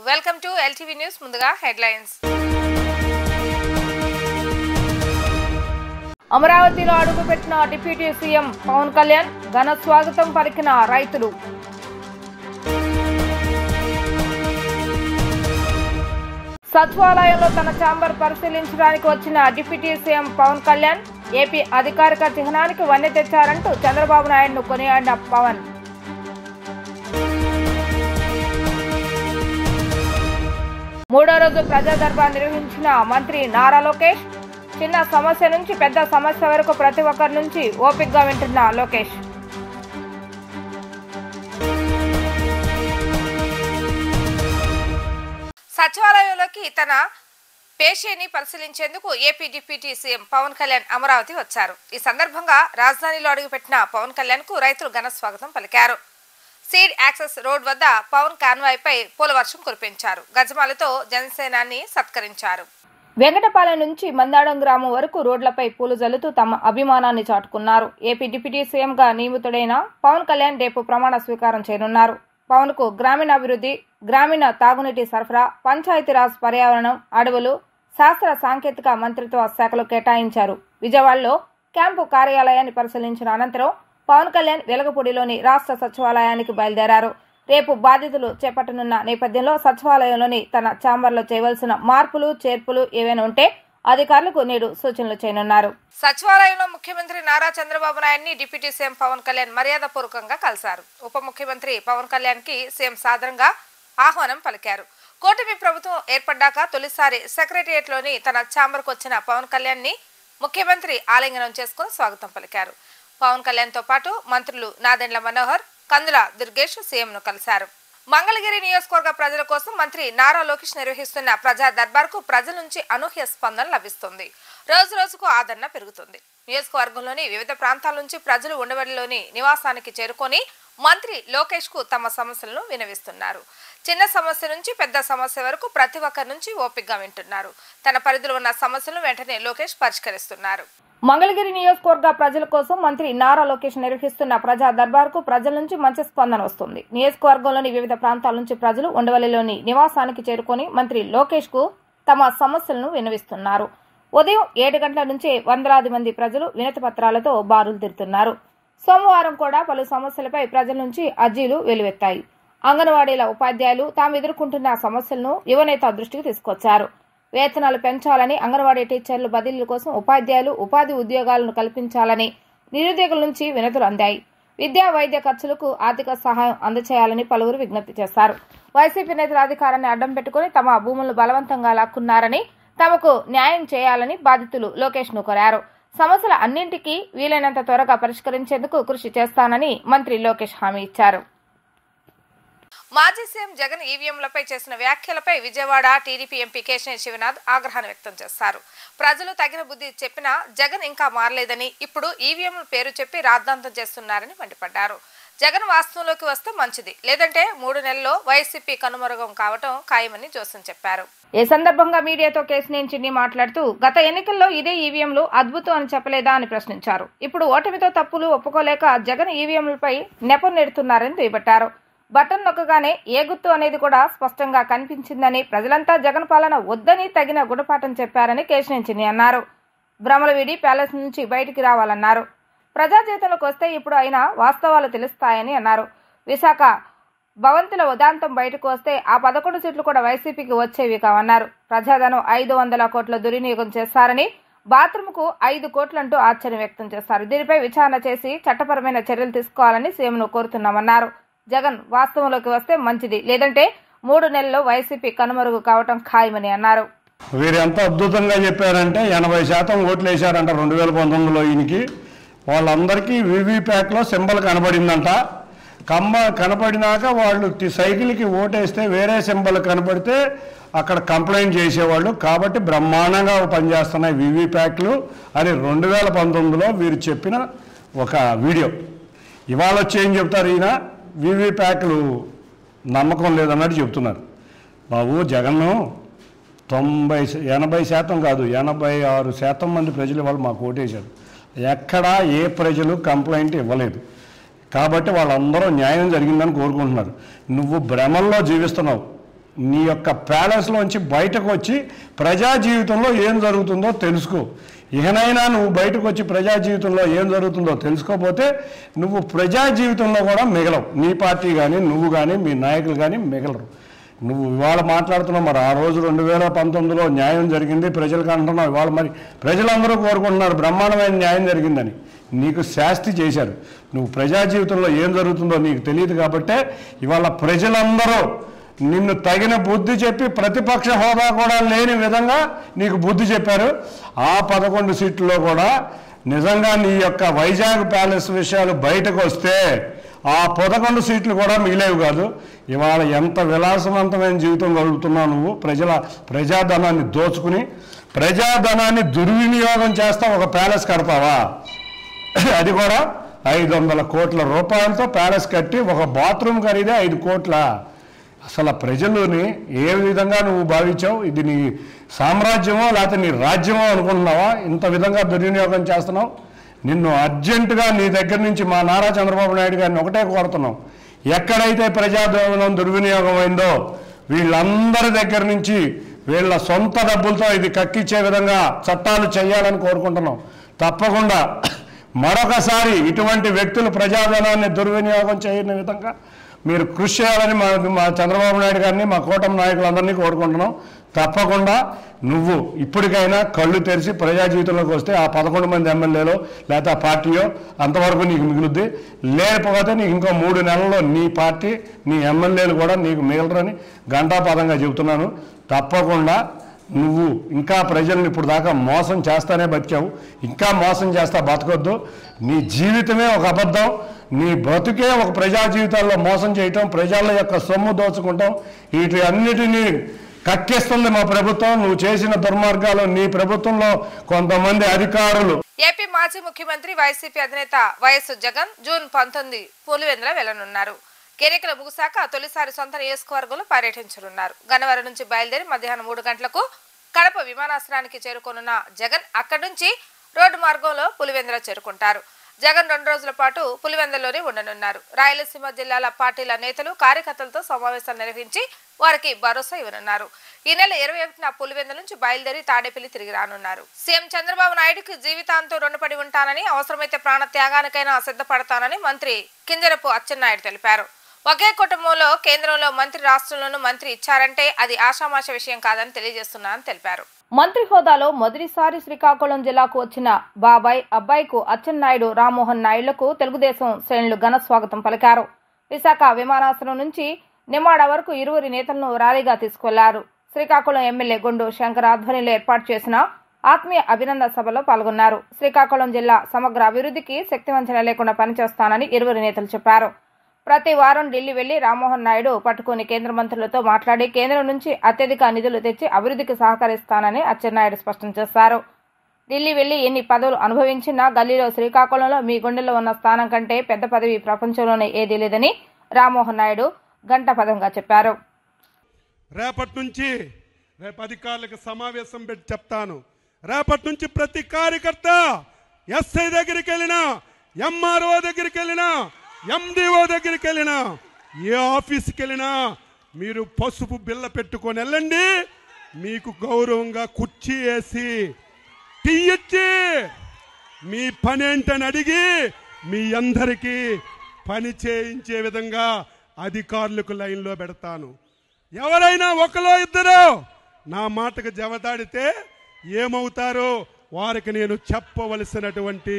Welcome to LTV news. ముందుగా headlines. అమరావతిలో అడుగుపెట్టిన డిప్యూటీ సీఎం పవన్ కళ్యాణ్ ఘన స్వాగతం పలికిన రైతులు. సచివాలయంలో తన ఛాంబర్ పరిశీలించడానికి వచ్చిన deputy CM Pawan Kalyan AP అధికారిక చిహ్నానికి వన్నె తెచ్చారంటూ చంద్రబాబు నాయుడును కొనియాడిన పవన్. మూడో రోజు ప్రజా దర్బార్ నిర్వహించిన మంత్రి నారా లోకేష్. చిన్న సమస్య నుంచి పెద్ద సమస్య వరకు ప్రతి ఒక్కరి నుంచి ఓపికగా వింటున్న లోకేష్. సచివాలయంలోకి తన పేషీని పరిశీలించేందుకు AP deputy CM Pawan Kalyan Amaravati వచ్చారు. ఈ సందర్భంగా రాజధానిలో అడుగుపెట్టిన పవన్ కళ్యాణ్ కు రైతులు ఘన స్వాగతం పలికారు. సీడ్ యాక్సెస్ రోడ్ వద్ద పవన్ కాన్వాయ్పై పూలవర్షం కురిపించారు. గజమాలతో జనసేనాన్ని సత్కరించారు. వెంకటపాలెం నుంచి మందాడం గ్రామం వరకు రోడ్లపై పూలు జల్లుతూ తమ అభిమానాన్ని చాటుకున్నారు. ఏపీ డిప్యూటీ సీఎంగా నియమితుడైన పవన్ కళ్యాణ్ రేపు ప్రమాణ స్వీకారం చేయనున్నారు. పవన్ కు గ్రామీణాభివృద్ధి, గ్రామీణ తాగునీటి సరఫరా, పంచాయతీరాజ్, పర్యావరణం, అడవులు, శాస్త్ర సాంకేతిక మంత్రిత్వ శాఖలు కేటాయించారు. విజయవాడలో క్యాంపు కార్యాలయాన్ని పరిశీలించిన అనంతరం పవన్ కళ్యాణ్ వెలగపూడిలోని రాష్ట్ర సచివాలయానికి బయలుదేరారు. రేపు బాధ్యతలు చేపట్టనున్న నేపథ్యంలో సచివాలయంలోని తన ఛాంబర్లో చేయవలసిన మార్పులు, చేర్పులు ఏవైనా ఉంటే అధికారులకు నేడు సూచనలు చేయనున్నారు. సచివాలయంలో ముఖ్యమంత్రి నారా చంద్రబాబు నాయుడిని డిప్యూటీ సీఎం పవన్ కళ్యాణ్ మర్యాదపూర్వకంగా కలిశారు. ఉప ముఖ్యమంత్రి పవన్ కళ్యాణ్ కి సీఎం సాదరంగా ఆహ్వానం పలికారు. కూటమి ప్రభుత్వం ఏర్పడ్డాక తొలిసారి సెక్రటరియట్లోని తన ఛాంబర్కు వచ్చిన పవన్ కళ్యాణ్ ని ముఖ్యమంత్రి ఆలింగనం చేసుకుని స్వాగతం పలికారు. పవన్ కళ్యాణ్ తో పాటు మంత్రులు నాదెండ్ల మనోహర్, కందుల దుర్గేష్ సీఎంను కలిశారు. మంగళగిరి నియోజకవర్గ ప్రజల కోసం మంత్రి నారా లోకేష్ నిర్వహిస్తున్న ప్రజా దర్బార్ కు ప్రజల నుంచి అనూహ్య స్పందన లభిస్తుంది. రోజు రోజుకు ఆదరణ పెరుగుతుంది. నియోజకవర్గంలోని వివిధ ప్రాంతాల నుంచి ప్రజలు ఉండవల్లిలోని నివాసానికి చేరుకొని మంత్రి లోకేష్ కు తమ సమస్యలను వినవిస్తున్నారు. చిన్న సమస్య నుంచి పెద్ద సమస్య వరకు ప్రతి ఒక్కరి నుంచి ఓపికగా వింటున్నారు. తన పరిధిలో ఉన్న సమస్యలను వెంటనే లోకేష్ పరిష్కరిస్తున్నారు. మంగళగిరి నియోజకవర్గ ప్రజల కోసం మంత్రి నారా లోకేష్ నిర్వహిస్తున్న ప్రజా దర్బార్ కు ప్రజల నుంచి మంచి స్పందన వస్తుంది. నియోజకవర్గంలోని వివిధ ప్రాంతాల నుంచి ప్రజలు ఉండవల్లిలోని నివాసానికి చేరుకొని మంత్రి లోకేష్ కు తమ సమస్యలను వినవిస్తున్నారు. ఉదయం 7 గంటల నుంచే వందలాది మంది ప్రజలు వినతి పత్రాలతో బారులు తీరుతున్నారు. సోమవారం కూడా పలు సమస్యలపై ప్రజల నుంచి అర్జీలు వెలువెత్తాయి. అంగన్వాడీల ఉపాధ్యాయులు తాము ఎదుర్కొంటున్న సమస్యలను యువనేత దృష్టికి తీసుకొచ్చారు. వేతనాలు పెంచాలని, అంగన్వాడీ టీచర్లు బదిలీల కోసం ఉపాధ్యాయులు ఉపాధి ఉద్యోగాలను కల్పించాలని నిరుద్యోగుల నుంచి వినతులు అందాయి. విద్యా వైద్య ఖర్చులకు ఆర్థిక సహాయం అందచేయాలని పలువురు విజ్ఞప్తి చేశారు. వైసీపీ నేతల అధికారాన్ని అడ్డం పెట్టుకుని తమ భూములను బలవంతంగా లాక్కున్నారని, తమకు న్యాయం చేయాలని బాధితులు లోకేష్ ను కోరారు. సమస్యల అన్నింటికీ వీలైనంత త్వరగా పరిష్కరించేందుకు కృషి చేస్తానని మంత్రి లోకేష్ హామీ ఇచ్చారు. మాజీ సీఎం జగన్ ఈవీఎంలపై చేసిన వ్యాఖ్యలపై విజయవాడ టీడీపీ ఎంపీ కేశినేని శివనాథ్ ఆగ్రహాన్ని వ్యక్తం చేశారు. ప్రజలు తగిన బుద్ధి చెప్పినా జగన్ ఇంకా మారలేదని, ఇప్పుడు ఈవీఎంల పేరు చెప్పి రాద్ధాంతం చేస్తున్నారని మండిపడ్డారు. జగన్ వాస్తవంలోకి వస్తే మంచిది, లేదంటే 3 నెలల్లో వైసీపీ కనుమరుగం కావటం ఖాయమని జోసెన్ చెప్పారు. ఈ సందర్భంగా మీడియాతో కేశినేని చిన్ని మాట్లాడుతూ గత ఎన్నికల్లో ఇదే ఈవీఎంలు అద్భుతం అని చెప్పలేదా అని ప్రశ్నించారు. ఇప్పుడు ఓటమితో తప్పులు ఒప్పుకోలేక జగన్ ఈవీఎంలపై నెపం నెడుతున్నారని దుయ్యబట్టారు. బటన్ నొక్కగానే ఏ గుర్తు అనేది కూడా స్పష్టంగా కనిపించిందని, ప్రజలంతా జగన్ పాలన వద్దని తగిన గుణపాఠం చెప్పారని కేశినేని చిన్ని అన్నారు. భ్రమల వీడి ప్యాలెస్ నుంచి బయటికి రావాలన్నారు. ప్రజా జీవితంలోకి వస్తే ఇప్పుడు అయినా వాస్తవాలు తెలుస్తాయని అన్నారు. విశాఖ భవంతుల ఉదాంతం బయటకు వస్తే ఆ 11 సీట్లు కూడా వైసీపీకి వచ్చేవి కావన్నారు. ప్రజాధనం 500 కోట్ల దుర్వినియోగం చేశారని, బాత్రూంకు 5 కోట్లంటూ ఆశ్చర్యం వ్యక్తం చేశారు. దీనిపై విచారణ చేసి చట్టపరమైన చర్యలు తీసుకోవాలని సీఎంను కోరుతున్నామన్నారు. జగన్ వాస్తవంలోకి వస్తే మంచిది, లేదంటే 3 నెలల్లో వైసీపీ కనుమరుగు కావటం ఖాయమని అన్నారు. వీరు ఎంత అద్భుతంగా చెప్పారంటే 80% ఓట్లు వేశారంట 2019లో. ఈయనకి వాళ్ళందరికీ వీవీప్యాట్లో సింబల్ కనబడిందంట. కనపడినాక వాళ్ళు సైకిల్కి ఓటేస్తే వేరే సింబల్ కనపడితే అక్కడ కంప్లైంట్ చేసేవాళ్ళు. కాబట్టి బ్రహ్మాండంగా పనిచేస్తున్నాయి వీవీప్యాట్లు అని 2019లో వీరు చెప్పిన ఒక వీడియో. ఇవాళ వచ్చి ఏం చెప్తారు, ఈయన వీవీప్యాట్లు నమ్మకం లేదన్నట్టు చెప్తున్నారు. బాబు, జగన్ను 80% కాదు 86% మంది ప్రజలు వాళ్ళు మాకు ఓటేశారు. ఎక్కడా ఏ ప్రజలు కంప్లైంట్ ఇవ్వలేదు. కాబట్టి వాళ్ళందరూ న్యాయం జరిగిందని కోరుకుంటున్నారు. నువ్వు భ్రమల్లో జీవిస్తున్నావు. నీ యొక్క ప్యాలెస్లోంచి బయటకు వచ్చి ప్రజా జీవితంలో ఏం జరుగుతుందో తెలుసుకో. ఇకనైనా నువ్వు బయటకు వచ్చి ప్రజా జీవితంలో ఏం జరుగుతుందో తెలుసుకోకపోతే నువ్వు ప్రజా జీవితంలో కూడా మిగలవు. నీ పార్టీ కానీ నువ్వు కానీ మీ నాయకులు కానీ మిగలరు. నువ్వు ఇవాళ మాట్లాడుతున్నావు, మరి ఆ రోజు 2019లో న్యాయం జరిగింది ప్రజలకు అంటున్నావు. ఇవాళ మరి ప్రజలందరూ కోరుకుంటున్నారు బ్రహ్మాండమైన న్యాయం జరిగిందని. నీకు శాస్తి చేశారు. నువ్వు ప్రజా జీవితంలో ఏం జరుగుతుందో నీకు తెలియదు కాబట్టే ఇవాళ ప్రజలందరూ నిన్ను తగిన బుద్ధి చెప్పి ప్రతిపక్ష హోదా కూడా లేని విధంగా నీకు బుద్ధి చెప్పారు. ఆ 11 సీట్లలో కూడా నిజంగా నీ యొక్క వైజాగ్ ప్యాలెస్ విషయాలు బయటకు వస్తే ఆ 11 సీట్లు కూడా మిగిలేవి కాదు. ఇవాళ ఎంత విలాసవంతమైన జీవితం గడుపుతున్నావు నువ్వు. ప్రజాధనాన్ని దోచుకుని ప్రజాధనాన్ని దుర్వినియోగం చేస్తా ఒక ప్యాలెస్ కడతావా? అది కూడా 500 కోట్ల రూపాయలతో ప్యాలెస్ కట్టి ఒక బాత్రూమ్ ఖరీదే 5 కోట్ల. అసలు ప్రజలని ఏ విధంగా నువ్వు భావించావు? ఇది నీ సామ్రాజ్యమో లేకపోతే నీ రాజ్యమో అనుకుంటున్నావా? ఇంత విధంగా దుర్వినియోగం చేస్తున్నావు. నిన్ను అర్జెంటుగా నీ దగ్గర నుంచి మా నారా చంద్రబాబు నాయుడు గారిని ఒకటే కోరుతున్నాం, ఎక్కడైతే ప్రజాధనం దుర్వినియోగం అయిందో వీళ్ళందరి దగ్గర నుంచి వీళ్ళ సొంత డబ్బులతో ఇది కక్కిచ్చే విధంగా చట్టాలు చేయాలని కోరుకుంటున్నాం. తప్పకుండా మరొకసారి ఇటువంటి వ్యక్తులు ప్రజాధనాన్ని దుర్వినియోగం చేయని విధంగా మీరు కృషి చేయాలని మా చంద్రబాబు నాయుడు గారిని మా కూటమి నాయకులందరినీ కోరుకుంటున్నాం. తప్పకుండా నువ్వు ఇప్పటికైనా కళ్ళు తెరిచి ప్రజా జీవితంలోకి వస్తే ఆ 11 మంది ఎమ్మెల్యేలో లేకపోతే ఆ పార్టీయో అంతవరకు నీకు మిగులుద్ది. లేకపోతే నీకు ఇంకో 3 నెలల్లో నీ పార్టీ నీ ఎమ్మెల్యేలు కూడా నీకు మిగలరని ఘంటాపదంగా చెబుతున్నాను. తప్పకుండా నువ్వు ఇంకా ప్రజల్ని ఇప్పుడు దాకా మోసం చేస్తానే బతికావు, ఇంకా మోసం చేస్తా బతకొద్దు. నీ జీవితమే ఒక అబద్ధం, నీ బ్రతుకే ఒక ప్రజా జీవితాల్లో మోసం చేయటం, ప్రజల యొక్క సొమ్ము దోచుకుంటాం, వీటి అన్నిటినీ కక్కిస్తుంది మా ప్రభుత్వం. నువ్వు చేసిన దుర్మార్గాలు నీ ప్రభుత్వంలో కొంతమంది అధికారులు. ఏపీ మాజీ ముఖ్యమంత్రి వైసీపీ అధినేత వైఎస్ జగన్ జూన్ 19 పులివెందుల వెళ్లనున్నారు. ఎన్నికలు ముగిశాక తొలిసారి సొంత నియోజకవర్గంలో పర్యటించనున్నారు. గన్నవరం నుంచి బయలుదేరి మధ్యాహ్నం 3 గంటలకు కడప విమానాశ్రయానికి చేరుకోనున్న జగన్ అక్కడి నుంచి రోడ్డు మార్గంలో పులివెందుల చేరుకుంటారు. జగన్ 2 రోజుల పాటు పులివెందులలోనే ఉండనున్నారు. రాయలసీమ జిల్లాల పార్టీల నేతలు కార్యకర్తలతో సమావేశాలు నిర్వహించి వారికి భరోసా ఇవ్వనున్నారు. ఈ నెల 21న పులివెందుల నుంచి బయలుదేరి తాడేపల్లి తిరిగి రానున్నారు. సీఎం చంద్రబాబు నాయుడుకి జీవితాంతం రుణపడి ఉంటానని, అవసరమైతే ప్రాణ త్యాగానికైనా సిద్ధపడతానని మంత్రి కింజరపు అచ్చెన్నాయుడు తెలిపారు. ఒకే కుటుంబంలో కేంద్రంలో మంత్రి, రాష్ట్రంలోనూ మంత్రి ఇచ్చారంటే అది ఆషామాష విషయం కాదని తెలియజేస్తున్నానని తెలిపారు. మంత్రి హోదాలో మొదటిసారి శ్రీకాకుళం జిల్లాకు వచ్చిన బాబాయ్ అబ్బాయికు అచ్చెన్నాయుడు, రామ్మోహన్ నాయుడులకు తెలుగుదేశం శ్రేణులు ఘన స్వాగతం పలికారు. విశాఖ విమానాశ్రయం నుంచి నిమ్మాడ వరకు ఇరువురి నేతలను ర్యాలీగా తీసుకెళ్లారు. శ్రీకాకుళం ఎమ్మెల్యే గుండు శంకర్ ఆధ్వర్యంలో ఏర్పాటు చేసిన ఆత్మీయ అభినందన సభలో పాల్గొన్నారు. శ్రీకాకుళం జిల్లా సమగ్ర అభివృద్ధికి శక్తివంచన లేకుండా పనిచేస్తానని ఇరువురి నేతలు చెప్పారు. ప్రతి వారం ఢిల్లీ వెళ్లి రామ్మోహన్ నాయుడు పట్టుకుని కేంద్ర మంత్రులతో మాట్లాడి కేంద్రం నుంచి అత్యధిక నిధులు తెచ్చి అభివృద్ధికి సహకరిస్తానని అచ్చెన్నాయుడు స్పష్టం చేశారు. ఢిల్లీ వెళ్లి ఎన్ని పదవులు అనుభవించినా గల్లీలో శ్రీకాకుళంలో మీ గుండెల్లో ఉన్న స్థానం కంటే పెద్ద పదవి ప్రపంచంలోనే ఏదీ లేదని రామ్మోహన్ నాయుడు గంటపదంగా చెప్పారు. రేపటి నుంచి అధికారులకు సమావేశం పెట్టి చెప్తాను. రేపటి నుంచి ప్రతి కార్యకర్త ఎస్ఐ దగ్గరికి వెళ్ళినా, ఎంఆర్ఓ దగ్గరికి వెళ్ళినా, ఎండిఓ దగ్గరికి వెళ్ళినా, ఏ ఆఫీస్కి వెళ్ళినా మీరు పసుపు బిల్ల పెట్టుకొని వెళ్ళండి. మీకు గౌరవంగా కుర్చీ వేసి టీ ఇచ్చి మీ పని ఏంటని అడిగి మీ అందరికీ పని చేయించే విధంగా అధికారులకు లైన్లో పెడతాను. ఎవరైనా ఒకలో ఇద్దరు నా మాటకు జవదాడితే ఏమవుతారో వారికి నేను చెప్పవలసినటువంటి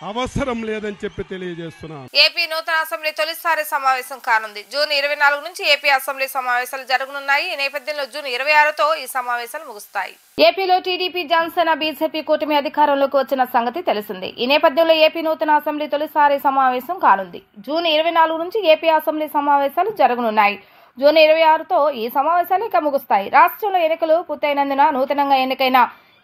అవసరం లేదని చెప్పి తెలియజేస్తున్నాను. ఏపీ నూతన అసెంబ్లీ తొలిసారి సమావేశం కానుంది. జూన్ 24 నుంచి ఏపీ అసెంబ్లీ సమావేశాలు జరగనున్నాయి. ఈ నేపథ్యంలో జూన్ 26తో ఈ సమావేశాలు ముగుస్తాయి. ఏపీలో టీడీపీ, జనసేన, బీజేపీ కూటమి అధికారంలోకి వచ్చిన సంగతి తెలిసిందే. ఈ నేపథ్యంలో ఏపీ నూతన అసెంబ్లీ తొలిసారి సమావేశం కానుంది. జూన్ 24 నుంచి ఏపీ అసెంబ్లీ సమావేశాలు జరగనున్నాయి. జూన్ 26తో ఈ సమావేశాలు ఇక ముగుస్తాయి. రాష్ట్రంలో ఎన్నికలు పూర్తయినందున నూతనంగా ఎన్నికైన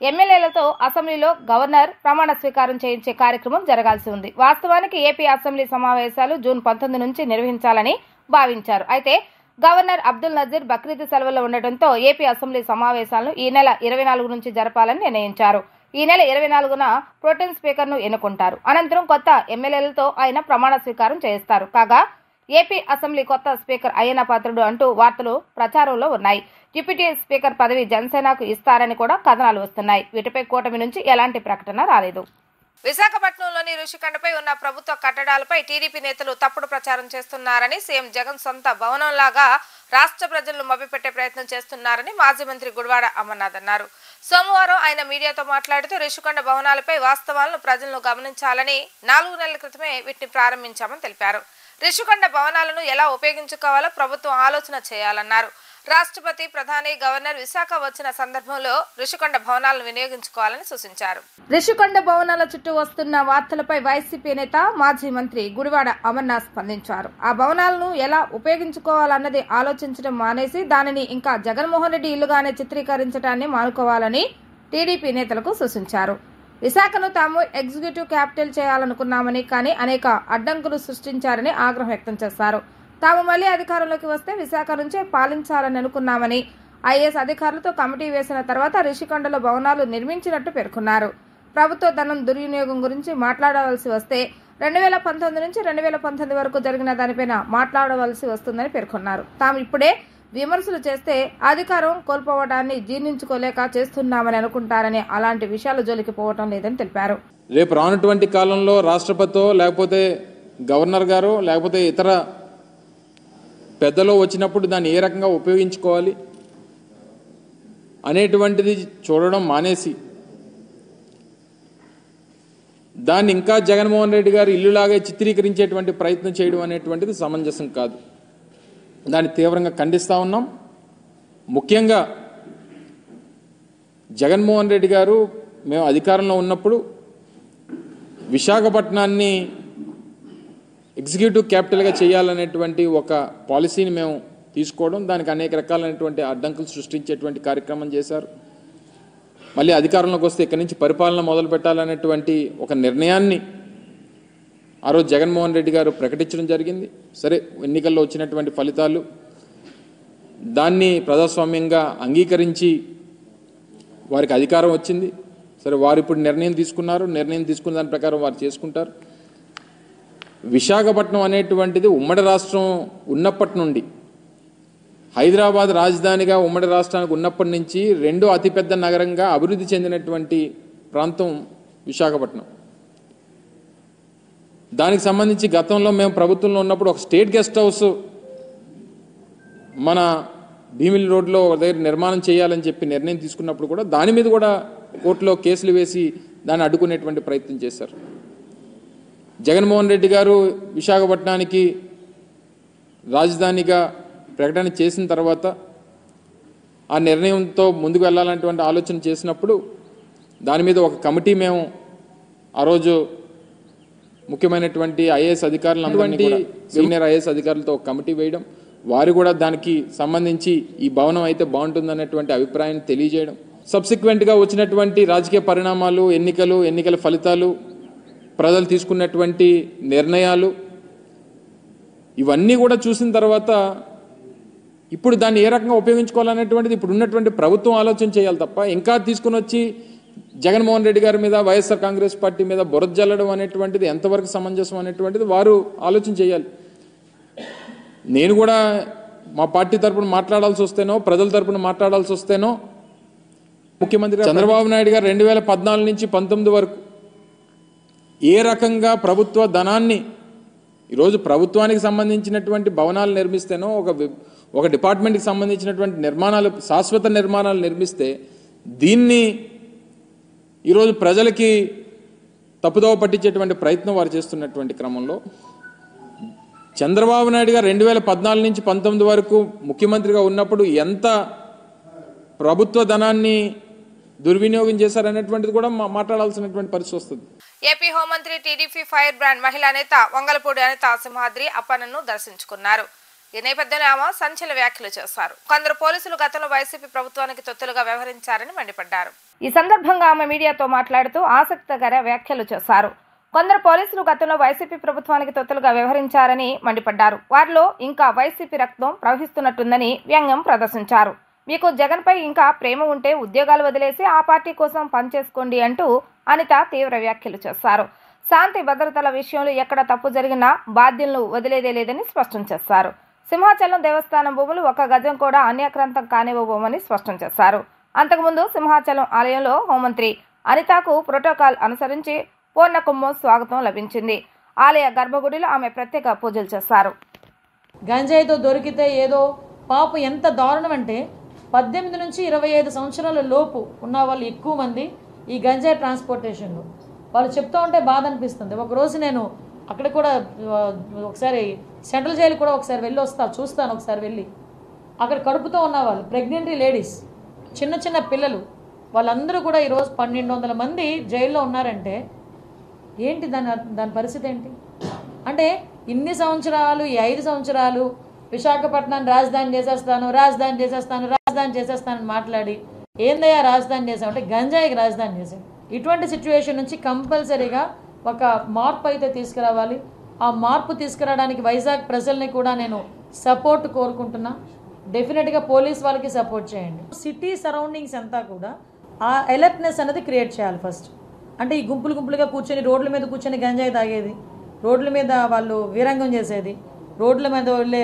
ఎమ్మెల్యేలతో అసెంబ్లీలో గవర్నర్ ప్రమాణ స్వీకారం చేయించే కార్యక్రమం జరగాల్సి ఉంది. వాస్తవానికి ఏపీ అసెంబ్లీ సమావేశాలు జూన్ 19 నుంచి నిర్వహించాలని భావించారు. అయితే గవర్నర్ అబ్దుల్ నజీర్ బక్రీద్ సెలవుల్లో ఉండటంతో ఏపీ అసెంబ్లీ సమావేశాలను ఈ నెల 24 నుంచి జరపాలని నిర్ణయించారు. ఈ నెల 24న ప్రోటెం స్పీకర్ను ఎన్నుకుంటారు. అనంతరం కొత్త ఎమ్మెల్యేలతో ఆయన ప్రమాణ స్వీకారం చేస్తారు. కాగా ఏపీ అసెంబ్లీ కొత్త స్పీకర్ అయ్యన్న పాత్రుడు అంటూ వార్తలు ప్రచారంలో ఉన్నాయి. డిప్యూటీ స్పీకర్ పదవి జనసేనకు ఇస్తారని కూడా కథనాలు వస్తున్నాయి. వీటిపై కూటమి నుంచి ఎలాంటి ప్రకటన రాలేదు. విశాఖపట్నంలోని ఋషికొండపై ఉన్న ప్రభుత్వ కట్టడాలపై టీడీపీ నేతలు తప్పుడు ప్రచారం చేస్తున్నారని, సీఎం జగన్ సొంత భవనంలాగా రాష్ట్ర ప్రజలను మభ్యపెట్టే ప్రయత్నం చేస్తున్నారని మాజీ మంత్రి గుడివాడ అమర్నాథ్ అన్నారు. సోమవారం ఆయన మీడియాతో మాట్లాడుతూ ఋషికొండ భవనాలపై వాస్తవాలను ప్రజలను గమనించాలని 4 నెలల క్రితమే వీటిని ప్రారంభించామని తెలిపారు. ఋషికొండ భవనాలను ఎలా ఉపయోగించుకోవాలో ప్రభుత్వం ఆలోచన చేయాలన్నారు. రాష్ట్రపతి, ప్రధాని, గవర్నర్ విశాఖ వచ్చిన సందర్భంలో ఋషికొండ భవనాలను వినియోగించుకోవాలని సూచించారు. ఋషికొండ భవనాల చుట్టూ వస్తున్న వార్తలపై వైసీపీ నేత మాజీ మంత్రి గుడివాడ అమర్నాథ్ స్పందించారు. ఆ భవనాలను ఎలా ఉపయోగించుకోవాలన్నది ఆలోచించడం మానేసి దానిని ఇంకా జగన్మోహన్ రెడ్డి ఇల్లుగానే చిత్రీకరించడాన్ని మానుకోవాలని టీడీపీ నేతలకు సూచించారు. విశాఖను తాము ఎగ్జిక్యూటివ్ క్యాపిటల్ చేయాలనుకున్నామని, కానీ అనేక అడ్డంకులు సృష్టించారని ఆగ్రహం వ్యక్తం చేశారు. తాము మళ్లీ అధికారంలోకి వస్తే విశాఖ నుంచే పాలించాలని అనుకున్నామని, ఐఏఎస్ అధికారులతో కమిటీ వేసిన తర్వాత ఋషికొండలో భవనాలు నిర్మించినట్టు పేర్కొన్నారు. ప్రభుత్వ ధనం దుర్వినియోగం గురించి మాట్లాడవలసి వస్తే 2019 నుంచి 2019 వరకు జరిగిన దానిపైన మాట్లాడవలసి వస్తుందని పేర్కొన్నారు. తాము ఇప్పుడే విమర్శలు చేస్తే అధికారం కోల్పోవడాన్ని జీర్ణించుకోలేక చేస్తున్నామని అనుకుంటారని, అలాంటి విషయాలు జోలికి పోవటం లేదని తెలిపారు. రేపు రానటువంటి కాలంలో రాష్ట్రపతితో లేకపోతే గవర్నర్ గారు లేకపోతే ఇతర పెద్దలో వచ్చినప్పుడు దాన్ని ఏ రకంగా ఉపయోగించుకోవాలి అనేటువంటిది చూడడం మానేసి దాన్ని ఇంకా జగన్మోహన్ రెడ్డి గారు ఇల్లులాగే చిత్రీకరించేటువంటి ప్రయత్నం చేయడం అనేటువంటిది సమంజసం కాదు. దాన్ని తీవ్రంగా ఖండిస్తూ ఉన్నాం. ముఖ్యంగా జగన్మోహన్ రెడ్డి గారు మేము అధికారంలో ఉన్నప్పుడు విశాఖపట్నాన్ని ఎగ్జిక్యూటివ్ క్యాపిటల్గా చేయాలనేటువంటి ఒక పాలసీని మేము తీసుకోవడం, దానికి అనేక రకాలైనటువంటి అడ్డంకులు సృష్టించేటువంటి కార్యక్రమం చేశారు. మళ్ళీ అధికారంలోకి వస్తే ఇక్కడి నుంచి పరిపాలన మొదలు పెట్టాలనేటువంటి ఒక నిర్ణయాన్ని ఆ రోజు జగన్మోహన్ రెడ్డి గారు ప్రకటించడం జరిగింది. సరే, ఎన్నికల్లో వచ్చినటువంటి ఫలితాలు దాన్ని ప్రజాస్వామ్యంగా అంగీకరించి వారికి అధికారం వచ్చింది. సరే, వారు ఇప్పుడు నిర్ణయం తీసుకున్నారు. నిర్ణయం తీసుకున్న దాని ప్రకారం వారు చేసుకుంటారు. విశాఖపట్నం అనేటువంటిది ఉమ్మడి రాష్ట్రం ఉన్నప్పటి నుండి, హైదరాబాద్ రాజధానిగా ఉమ్మడి రాష్ట్రానికి ఉన్నప్పటి నుంచి రెండో అతిపెద్ద నగరంగా అభివృద్ధి చెందినటువంటి ప్రాంతం విశాఖపట్నం. దానికి సంబంధించి గతంలో మేము ప్రభుత్వంలో ఉన్నప్పుడు ఒక స్టేట్ గెస్ట్ హౌస్ మన భీమిలి రోడ్లో దగ్గర నిర్మాణం చేయాలని చెప్పి నిర్ణయం తీసుకున్నప్పుడు కూడా దాని మీద కూడా కోర్టులో కేసులు వేసి దాన్ని అడ్డుకునేటువంటి ప్రయత్నం చేశారు. జగన్మోహన్ రెడ్డి గారు విశాఖపట్నానికి రాజధానిగా ప్రకటన చేసిన తర్వాత ఆ నిర్ణయంతో ముందుకు వెళ్ళాలనేటువంటి ఆలోచన చేసినప్పుడు దాని మీద ఒక కమిటీ మేము ఆ రోజు ముఖ్యమైనటువంటి ఐఏఎస్ అధికారులందరినీ, సీనియర్ ఐఏఎస్ అధికారులతో ఒక కమిటీ వేయడం, వారు కూడా దానికి సంబంధించి ఈ భవనం అయితే బాగుంటుందనేటువంటి అభిప్రాయాన్ని తెలియజేయడం, సబ్సిక్వెంట్గా వచ్చినటువంటి రాజకీయ పరిణామాలు, ఎన్నికల ఫలితాలు, ప్రజలు తీసుకున్నటువంటి నిర్ణయాలు, ఇవన్నీ కూడా చూసిన తర్వాత ఇప్పుడు దాన్ని ఏ రకంగా ఉపయోగించుకోవాలనేటువంటిది ఇప్పుడు ఉన్నటువంటి ప్రభుత్వం ఆలోచన చేయాలి తప్ప ఇంకా తీసుకుని వచ్చి జగన్మోహన్ రెడ్డి గారి మీద, వైఎస్ఆర్ కాంగ్రెస్ పార్టీ మీద బురద జల్లడం అనేటువంటిది ఎంతవరకు సమంజసం అనేటువంటిది వారు ఆలోచన చేయాలి. నేను కూడా మా పార్టీ తరపున మాట్లాడాల్సి వస్తేనో, ప్రజల తరపున మాట్లాడాల్సి వస్తేనో, ముఖ్యమంత్రి చంద్రబాబు నాయుడు గారు 2014 నుంచి 19 వరకు ఏ రకంగా ప్రభుత్వ ధనాన్ని, ఈరోజు ప్రభుత్వానికి సంబంధించినటువంటి భవనాలు నిర్మిస్తేనో, ఒక డిపార్ట్మెంట్కి సంబంధించినటువంటి నిర్మాణాలు, శాశ్వత నిర్మాణాలు నిర్మిస్తే దీన్ని ఈరోజు ప్రజలకి తప్పుదోవ పట్టించేటువంటి ప్రయత్నం వారు చేస్తున్నటువంటి క్రమంలో చంద్రబాబు నాయుడు గారు 2014 నుంచి 19 వరకు ముఖ్యమంత్రిగా ఉన్నప్పుడు ఎంత ప్రభుత్వ ధనాన్ని దుర్వినియోగం చేశారనేటువంటిది కూడా మాట్లాడాల్సినటువంటి పరిస్థితి వస్తుంది. ఏపీ హోంమంత్రి, టీడీపీ ఫైర్ బ్రాండ్ మహిళా నేత వంగలపూడి అనిత సింహాద్రి అప్పన్నను దర్శించుకున్నారు. ఈ నేపథ్యంలో ఆమె సంచలన వ్యాఖ్యలు చేశారు. కొందరు పోలీసులు గతంలో వైసీపీ ప్రభుత్వానికి తొత్తులుగా వ్యవహరించారని మండిపడ్డారు. ఈ సందర్భంగా ఆమె మీడియాతో మాట్లాడుతూ ఆసక్తికర వ్యాఖ్యలు చేశారు. కొందరు పోలీసులు గతంలో వైసీపీ ప్రభుత్వానికి తొత్తులుగా వ్యవహరించారని మండిపడ్డారు. వారిలో ఇంకా వైసీపీ రక్తం ప్రవహిస్తున్నట్టుందని వ్యంగ్యం ప్రదర్శించారు. మీకు జగన్పై ఇంకా ప్రేమ ఉంటే ఉద్యోగాలు వదిలేసి ఆ పార్టీ కోసం పనిచేసుకోండి అంటూ అనిత తీవ్ర వ్యాఖ్యలు చేశారు. శాంతి భద్రతల విషయంలో ఎక్కడ తప్పు జరిగినా బాధ్యులను వదిలేదే లేదని స్పష్టం చేశారు. సింహాచలం దేవస్థానం భూములు 1 గజం కూడా అన్యాక్రాంతం కానివ్వబోమని స్పష్టం చేశారు. అంతకుముందు సింహాచలం ఆలయంలో హోంమంత్రి అనితకు ప్రోటోకాల్ అనుసరించి పూర్ణకుంభం స్వాగతం లభించింది. ఆలయ గర్భగుడిలో ఆమె ప్రత్యేక పూజలు చేశారు. గంజాయితో దొరికితే ఏదో పాపం ఎంత దారుణం అంటే 18 నుంచి 25 సంవత్సరాల లోపు ఉన్న వాళ్ళు ఎక్కువ మంది ఈ గంజాయి ట్రాన్స్పోర్టేషన్లో వాళ్ళు చెప్తూ ఉంటే బాధ అనిపిస్తుంది. ఒకరోజు నేను అక్కడ కూడా ఒకసారి సెంట్రల్ జైలు కూడా ఒకసారి వెళ్ళి చూస్తాను. ఒకసారి వెళ్ళి అక్కడ కడుపుతో ఉన్న వాళ్ళు ప్రెగ్నెంట్ లేడీస్, చిన్న చిన్న పిల్లలు, వాళ్ళందరూ కూడా ఈరోజు 1200 మంది జైల్లో ఉన్నారంటే ఏంటి దాని పరిస్థితి ఏంటి అంటే ఇన్ని సంవత్సరాలు, ఈ 5 సంవత్సరాలు విశాఖపట్నాన్ని రాజధాని చేసేస్తానని మాట్లాడి ఏందయ్యా రాజధాని చేసామంటే గంజాయికి రాజధాని చేసాం. ఇటువంటి సిచ్యువేషన్ నుంచి కంపల్సరీగా ఒక మార్పు అయితే తీసుకురావాలి. ఆ మార్పు తీసుకురావడానికి వైజాగ్ ప్రజల్ని కూడా నేను సపోర్ట్ కోరుకుంటున్నా. డెఫినెట్గా పోలీస్ వాళ్ళకి సపోర్ట్ చేయండి. సిటీ సరౌండింగ్స్ అంతా కూడా ఆ అలర్ట్నెస్ అనేది క్రియేట్ చేయాలి ఫస్ట్. అంటే ఈ గుంపులుగా కూర్చొని రోడ్ల మీద కూర్చొని గంజాయి తాగేది, రోడ్ల మీద వాళ్ళు వీరంగం చేసేది, రోడ్ల మీద వెళ్ళే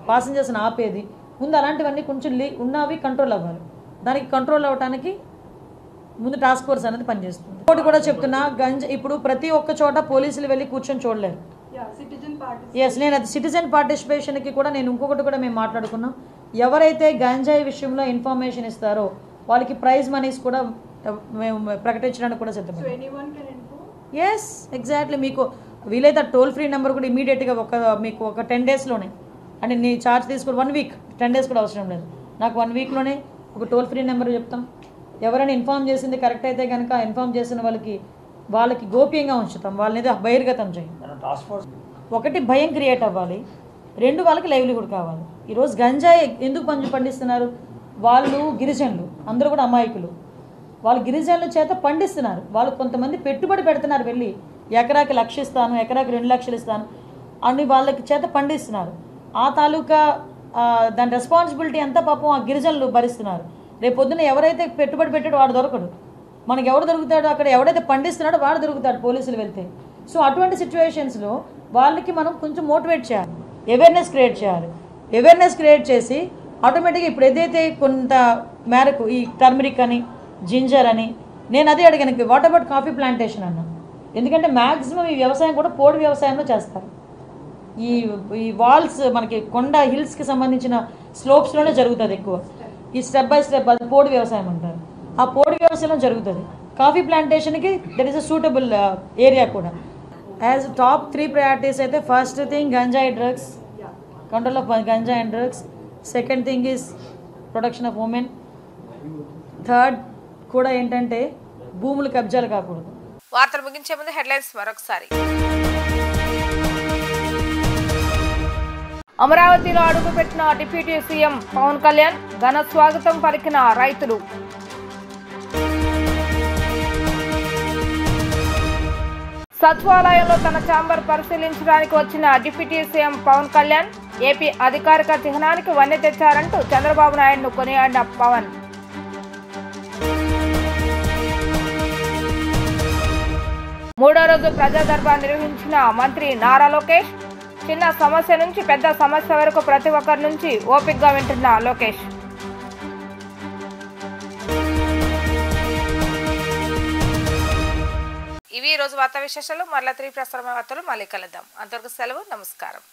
ప్యాసింజర్స్ని ఆపేది, ముందు అలాంటివన్నీ కొంచెం ఉన్నవి కంట్రోల్ అవ్వాలి. దానికి కంట్రోల్ అవ్వడానికి ముందు టాస్క్ ఫోర్స్ అనేది పనిచేస్తుంది. ఒకటి కూడా చెప్తున్నా, ఇప్పుడు ప్రతి ఒక్క చోట పోలీసులు వెళ్ళి కూర్చొని చూడలేరు. నేను అది సిటిజన్ పార్టిసిపేషన్కి కూడా నేను ఇంకొకటి కూడా మేము మాట్లాడుకున్నాం. ఎవరైతే గంజాయి విషయంలో ఇన్ఫర్మేషన్ ఇస్తారో వాళ్ళకి ప్రైజ్ మనీస్ కూడా మేము ప్రకటించడానికి కూడా సిద్ధపడ్డాం. Yes exactly. మీకు వీలైతే టోల్ ఫ్రీ నెంబర్ కూడా ఇమీడియట్గా మీకు ఒక 10 డేస్లోనే, అంటే నీ ఛార్జ్ తీసుకుని 1 వీక్, 10 డేస్ కూడా అవసరం లేదు, నాకు 1 వీక్లోనే ఒక టోల్ ఫ్రీ నెంబర్ చెప్తాం. ఎవరైనా ఇన్ఫార్మ్ చేసింది కరెక్ట్ అయితే కనుక ఇన్ఫార్మ్ చేసిన వాళ్ళకి గోప్యంగా ఉంచుతాం, వాళ్ళని బహిర్గతం చేయం. ఒకటి భయం క్రియేట్ అవ్వాలి, 2 వాళ్ళకి లైవ్లీహుడ్ కావాలి. ఈరోజు గంజాయి ఎందుకు పండిస్తున్నారు? వాళ్ళు గిరిజనులు, అందరూ కూడా అమాయకులు, వాళ్ళు గిరిజనుల చేత పండిస్తున్నారు. వాళ్ళు కొంతమంది పెట్టుబడి పెడుతున్నారు, వెళ్ళి ఎకరాకి 1,00,000 ఇస్తాను, ఎకరాకి 2 లక్షలు ఇస్తాను అని వాళ్ళకి చేత పండిస్తున్నారు. ఆ తాలూకా దాని రెస్పాన్సిబిలిటీ అంతా పాపం ఆ గిరిజనులు భరిస్తున్నారు. రేపు పొద్దున ఎవరైతే పెట్టుబడి పెట్టాడో వాడు దొరకడు, మనకి ఎవడు దొరుకుతాడో అక్కడ ఎవడైతే పండిస్తున్నాడో వాడు దొరుకుతాడు పోలీసులు వెళ్తే. సో అటువంటి సిచ్యువేషన్స్లో వాళ్ళకి మనం కొంచెం మోటివేట్ చేయాలి, అవేర్నెస్ క్రియేట్ చేయాలి. అవేర్నెస్ క్రియేట్ చేసి ఆటోమేటిక్గా ఇప్పుడు ఏదైతే కొంత మేరకు ఈ టర్మరిక్ అని, జింజర్ అని, నేను అదే అడిగాను, వాట్ అబౌట్ కాఫీ ప్లాంటేషన్ అన్నా. ఎందుకంటే మ్యాక్సిమం ఈ వ్యవసాయం కూడా పోడు వ్యవసాయంలో చేస్తారు. ఈ వాల్స్ మనకి కొండ హిల్స్కి సంబంధించిన స్లోప్స్లోనే జరుగుతుంది ఎక్కువ. ఈ స్టెప్ బై స్టెప్ అది పోడు వ్యవసాయం అంటారు. ఆ పోడు వ్యవసాయంలో జరుగుతుంది. కాఫీ ప్లాంటేషన్కి that is a suitable area కూడా. యాజ్ టాప్ 3 ప్రయారిటీస్ అయితే ఫస్ట్ థింగ్ గంజాయి డ్రగ్స్, కంట్రోల్ ఆఫ్ గంజాయి and drugs. Second thing is protection of women. Third కూడా ఏంటంటే భూములు కబ్జాలు కాకూడదు. వార్తలు ముగించే ముందు హెడ్లైన్స్ మరొకసారి. అమరావతిలో అడుగుపెట్టిన డిప్యూటీ సీఎం పవన్ కళ్యాణ్, ఘన స్వాగతం పలికిన రైతులు. సచివాలయంలో తన ఛాంబర్ పరిశీలించడానికి వచ్చిన deputy CM Pawan Kalyan, AP అధికారిక చిహ్నానికి వన్నె తెచ్చారంటూ చంద్రబాబు నాయుడును కొనియాడిన పవన్. మూడో రోజు ప్రజా దర్బార్ నిర్వహించిన మంత్రి నారా లోకేష్, చిన్న సమస్య నుంచి పెద్ద సమస్య వరకు ప్రతి ఒక్కరి నుంచి ఓపికగా వింటున్న లోకేష్. ఇవి ఈ రోజు వార్తా విశేషాలు. మరలా 3 ప్రసారమైన వార్తలు మళ్ళీ కలుద్దాం. అంతవరకు సెలవు, నమస్కారం.